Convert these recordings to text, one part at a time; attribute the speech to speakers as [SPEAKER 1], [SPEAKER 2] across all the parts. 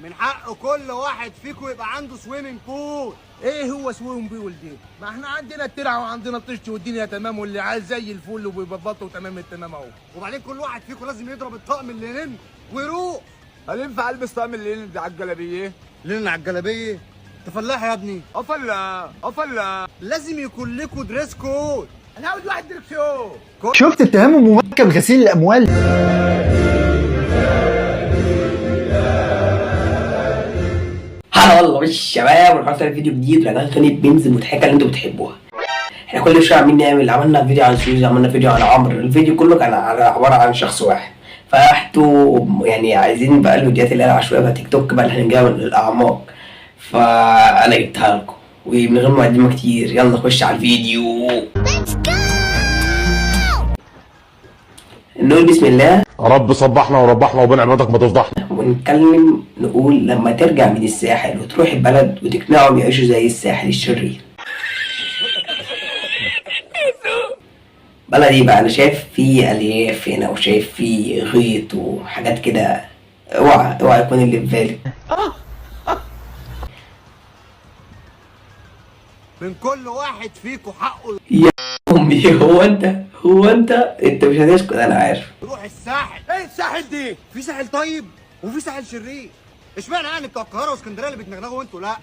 [SPEAKER 1] من حق كل واحد فيكم يبقى عنده سويمنج بول.
[SPEAKER 2] ايه هو سويمنج بول دي؟ ما احنا عندنا الترعه وعندنا الطشت والدنيا تمام، واللي عايز زي الفل وبيبطوا تمام التمام اهو.
[SPEAKER 1] وبعدين كل واحد فيكم لازم يضرب الطقم اللينين ويروح.
[SPEAKER 3] هل ينفع البس طقم الليل ده على الجلابيه؟
[SPEAKER 1] لينين على الجلابيه؟ انت فلاح يا ابني؟
[SPEAKER 3] افلا
[SPEAKER 1] لازم يكون لكم دريس كود.
[SPEAKER 2] انا عاوز واحد دركسيون.
[SPEAKER 4] شفت اتهام مركب غسيل الاموال.
[SPEAKER 5] هلا والله بالشباب، ورجعت لكم فيديو جديد ورجعت تاني بميمز المضحكه اللي انتوا بتحبوها. احنا كل شويه عملنا فيديو عن سوزي، عملنا فيديو عن عمرو، الفيديو كله كان عباره عن شخص واحد. فرحتوا يعني عايزين بقى الفيديوهات اللي هي العشوائيه بتاعت تيك توك بقى اللي هنجيبها من الاعماق، فانا جبتها لكم. ومن غير مقدمه كتير يلا نخش على الفيديو. نقول بسم الله.
[SPEAKER 6] رب صبحنا وربحنا وبين عبادك ما تفضحنا.
[SPEAKER 5] ونتكلم نقول لما ترجع من الساحل وتروح البلد وتقنعهم يعيشوا زي الساحل الشرير. بلدي بقى انا شايف فيه الياف هنا وشايف فيه غيط وحاجات كده. اوعى يكون اللي في بالي.
[SPEAKER 1] من كل واحد فيكم حقه
[SPEAKER 5] يا امي، هو انت مش هتسكت، انا عارف.
[SPEAKER 1] يروح الساحل. ايه الساحل دي؟ في ساحل طيب وفي ساحل شرير. اشمعنى يعني بتوع القاهره واسكندريه اللي بتنغنغوا وانتوا لا؟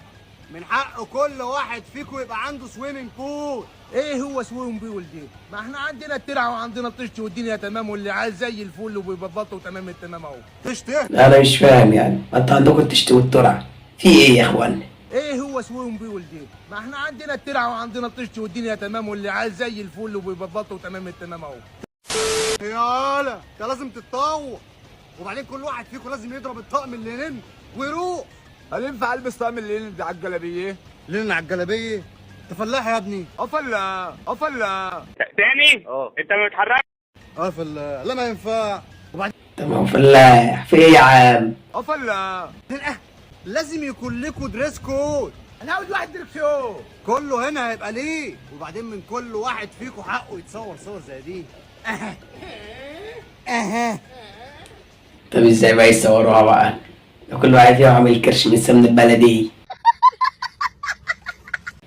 [SPEAKER 1] من حق كل واحد فيكم يبقى عنده سويمنج بول.
[SPEAKER 2] ايه هو سويمنج بول دي؟ ما احنا عندنا الترعه وعندنا الطشت والدنيا تمام، واللي عايز زي الفل وبيبطوا تمام التمام اهو.
[SPEAKER 1] تشتري؟
[SPEAKER 5] انا مش فاهم يعني، انتوا عندكم التشت والترعه في ايه يا اخوان؟
[SPEAKER 2] ايه هو سويمنج بول دي؟ ما احنا عندنا الترعه وعندنا الطشت والدنيا تمام، واللي عايز زي الفل وبيبطوا تمام التمام اهو.
[SPEAKER 1] يالا انت لازم تتطور. وبعدين كل واحد فيكم لازم يضرب الطقم اللينين ويروح.
[SPEAKER 3] هل ينفع البس طقم الليل ده على الجلابيه؟
[SPEAKER 1] لينين على الجلابيه؟ انت فلاح يا ابني؟
[SPEAKER 3] افلا
[SPEAKER 7] تاني انت ما بتتحركش.
[SPEAKER 1] لا ما ينفع. وبعدين
[SPEAKER 5] تمام فلاح في ايه يا عم؟
[SPEAKER 3] افلا
[SPEAKER 1] لازم يكون لكم دريس كود.
[SPEAKER 2] انا عاوز واحد دركسيون.
[SPEAKER 1] كله هنا هيبقى ليه. وبعدين من كل واحد فيكم حقه يتصور صور زي دي. اها
[SPEAKER 5] طب ازاي بقى يصوروها بقى؟ لو كل واحد فيهم عامل كرش من السمن البلدي.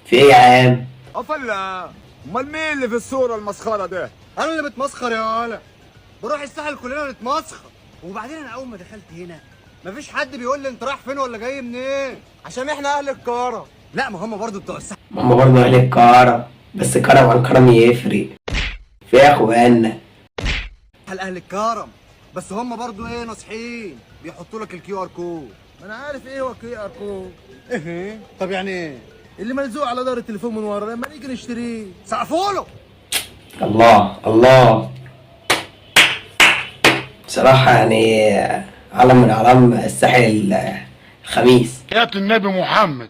[SPEAKER 5] في ايه يا عم؟
[SPEAKER 3] افلا امال مين اللي في الصوره المسخره ده؟
[SPEAKER 1] انا اللي بتمسخر يا ولا. بروح الساحل كلنا نتمسخر. وبعدين انا اول ما دخلت هنا مفيش حد بيقول لي انت رايح فين ولا جاي منين، عشان احنا اهل القاهره. لا ما هم برضو بتوع الساحل.
[SPEAKER 5] ماما برضه اهل الكرم، بس كرم عن كرم يفرق. في يا اخوانا
[SPEAKER 1] اهل الكرم، بس هم برضو ايه ناصحين بيحطوا لك الكيو ار كود.
[SPEAKER 2] ما انا عارف ايه هو الكي ار كود.
[SPEAKER 1] ايه طب يعني ايه؟
[SPEAKER 2] اللي ملزوق على ظهر التليفون من ورا لما نيجي نشتريه.
[SPEAKER 1] سقفوا له.
[SPEAKER 5] الله بصراحة يعني علم من أعلام الساحل الخميس.
[SPEAKER 6] حياة النبي محمد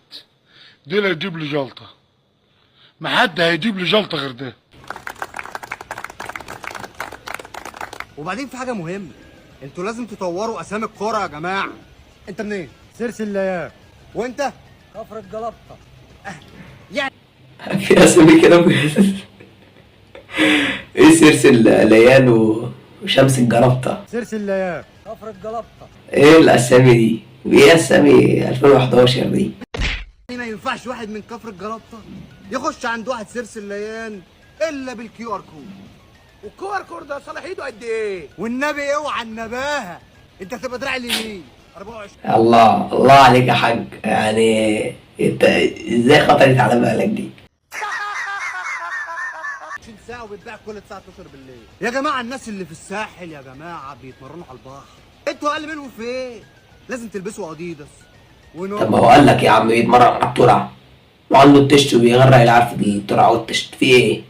[SPEAKER 6] دي اللي يجيب لي جلطة، ما حد هيجيب لي جلطة غير ده.
[SPEAKER 1] وبعدين في حاجه مهمه، انتوا لازم تطوروا اسامي القرى يا جماعه. انت منين؟ سيرس الليال. وانت؟
[SPEAKER 2] كفر الجلطه.
[SPEAKER 1] يعني
[SPEAKER 5] في أسامي كده إيه سيرس الليال وشمس الجربطة؟
[SPEAKER 1] سيرس الليال.
[SPEAKER 2] كفر الجلطه.
[SPEAKER 5] إيه الأسامي دي؟ وإيه أسامي 2011 دي؟
[SPEAKER 1] ما ينفعش واحد من كفر الجرابطه يخش عند واحد سيرس الليان الا بالكيو ار كود.
[SPEAKER 2] والكيو ار كود ده صالح ايده قد ايه؟
[SPEAKER 1] والنبي اوعى النباهه، انت هتبقى دراع اليمين 24.
[SPEAKER 5] الله عليك يا حاج، يعني انت ازاي خطرت على بالك دي؟
[SPEAKER 1] 20 ساعه وبيتباع كل الساعه 12 بالليل. يا جماعه الناس اللي في الساحل يا جماعه بيتمرنوا على البحر، انتوا اقل منهم في ايه؟ لازم تلبسوا اديداس
[SPEAKER 5] طب ما هو قال لك يا عم يتمرن على الترعه وعنده التشت وبيغرق العارف الترعه والتشت في ايه؟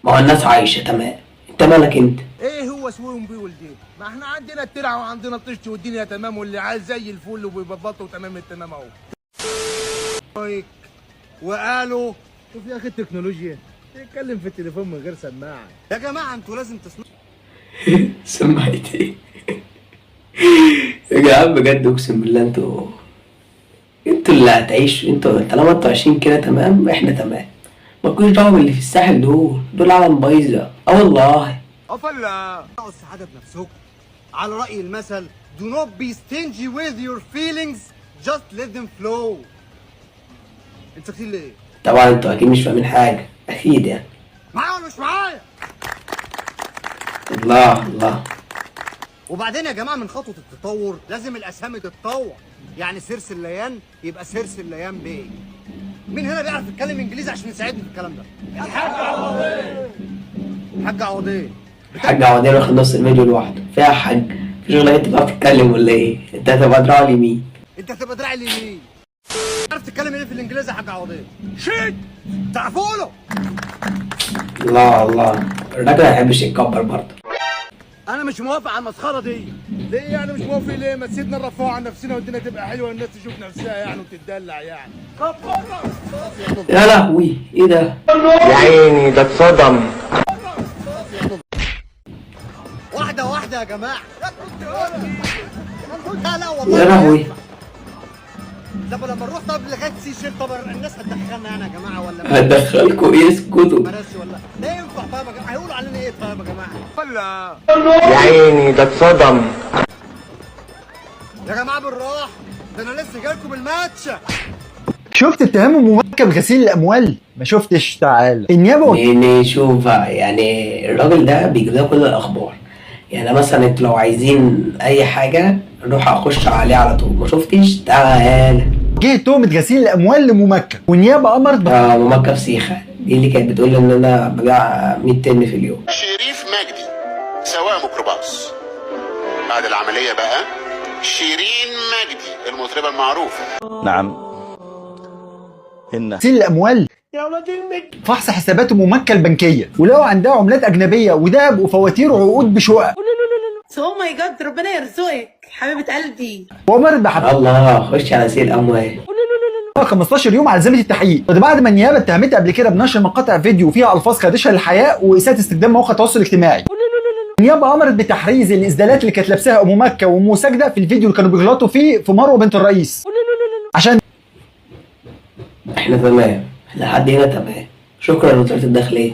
[SPEAKER 5] ما هو الناس عايشه تمام، انت مالك انت؟
[SPEAKER 2] ايه هو سويمنج بول دي؟ ما احنا عندنا الترعه وعندنا الطشت والدنيا تمام، واللي عايز زي الفل وبيبطوا تمام التمام اهو.
[SPEAKER 1] وقالوا
[SPEAKER 2] شوف يا اخي التكنولوجيا تتكلم في التليفون من غير سماعه.
[SPEAKER 1] يا جماعه انتوا لازم تسمعوا.
[SPEAKER 5] سمعت ايه؟ يا جدعان بجد اقسم بالله انتوا اللي هتعيشوا، انتوا طالما انتوا عايشين كده تمام احنا تمام. مالكوش دعوه باللي في الساحل دول عالم بايظه. والله
[SPEAKER 3] افلا
[SPEAKER 1] السعاده بنفسكم. على راي المثل do not be stingy with your feelings جاست ليت ذيم فلو. انتوا كتير ليه؟
[SPEAKER 5] طبعا انتوا اكيد مش فاهمين حاجه، اكيد يعني.
[SPEAKER 1] معايا ولا مش معايا؟
[SPEAKER 5] الله الله.
[SPEAKER 1] وبعدين يا جماعه من خطوه التطور لازم الاسامي تتطور، يعني سيرس الليان يبقى سيرس الليان بيه. مين هنا بيعرف يتكلم انجليزي عشان يساعدني في الكلام ده؟ الحاج عوضين. الحاج عوضين.
[SPEAKER 5] الحاج عوضين واخد نص الفيديو لوحده، فيها حاج في شغلك انت بتعرف تتكلم ولا ايه؟ انت هتبقى دراع اليمين.
[SPEAKER 1] انت هتبقى دراع اليمين. تعرف تتكلم ايه في الانجليزي يا حاج عوضين؟ شيت. تعرفوا له؟
[SPEAKER 5] الله الله. الراجل ما يحبش يتكبر برضه.
[SPEAKER 1] انا مش موافق على المسخره دي.
[SPEAKER 2] ليه يعني مش موافق ليه؟ ما تسيبنا نرفعوا عن نفسنا والدنيا تبقى حلوه والناس تشوف نفسها يعني وتتدلع يعني.
[SPEAKER 5] يا لهوي ايه ده؟
[SPEAKER 8] يا عيني ده اتصدم.
[SPEAKER 1] واحده واحده يا جماعه. لا لا والله
[SPEAKER 5] يا لهوي.
[SPEAKER 1] طب لما نروح طب لغايه سي شير طب الناس هتدخلنا يعني يا جماعه ولا
[SPEAKER 5] هتدخلكوا ايه؟ اسكتوا.
[SPEAKER 1] بلاش ولا لا ينفع طيب يا جماعه؟ هيقولوا علينا ايه طيب يا جماعه؟
[SPEAKER 8] يا عيني ده اتصدم.
[SPEAKER 1] يا جماعه بالراحه، ده انا لسه جايلكم بالماتش.
[SPEAKER 4] شفت اتهام موكل غسيل الاموال؟ ما شفتش. تعال النيابه
[SPEAKER 5] نشوف بقى، يعني الراجل ده بيجيب لنا كل الاخبار. يعني مثلا انتوا لو عايزين اي حاجه نروح اخش عليه على طول. ما شفتش؟ تعال.
[SPEAKER 4] جه تهمه غسيل الاموال لممكن والنيابه امرت
[SPEAKER 5] ممكن فسيخه دي اللي كانت بتقول ان انا ببيع 100 طن في اليوم.
[SPEAKER 9] شريف مجدي سواق ميكروباص. بعد العملية بقى شيرين مجدي المطربة المعروفة.
[SPEAKER 8] نعم.
[SPEAKER 4] غسيل الاموال فحص حسابات ممكن البنكيه ولو عندها عملات اجنبيه وذهب وفواتير وعقود بشقق.
[SPEAKER 10] اوه ماي جاد، ربنا يرزقك حبيبه قلبي.
[SPEAKER 4] وامرت بحبس
[SPEAKER 5] الله. خش على غسيل الاموال.
[SPEAKER 4] 15 يوم على ذمه التحقيق. وده بعد ما النيابه اتهمتها قبل كده بنشر مقاطع فيديو فيها الفاظ خادشه للحياء واساءه استخدام مواقع التواصل الاجتماعي. النيابه امرت بتحريز الاسدالات اللي كانت لابساها ام مكه وام ساجده في الفيديو اللي كانوا بيغلطوا فيه في مروه بنت الرئيس. عشان
[SPEAKER 5] احنا تمام، لحد هنا تمام. شكرا لوزاره الداخليه.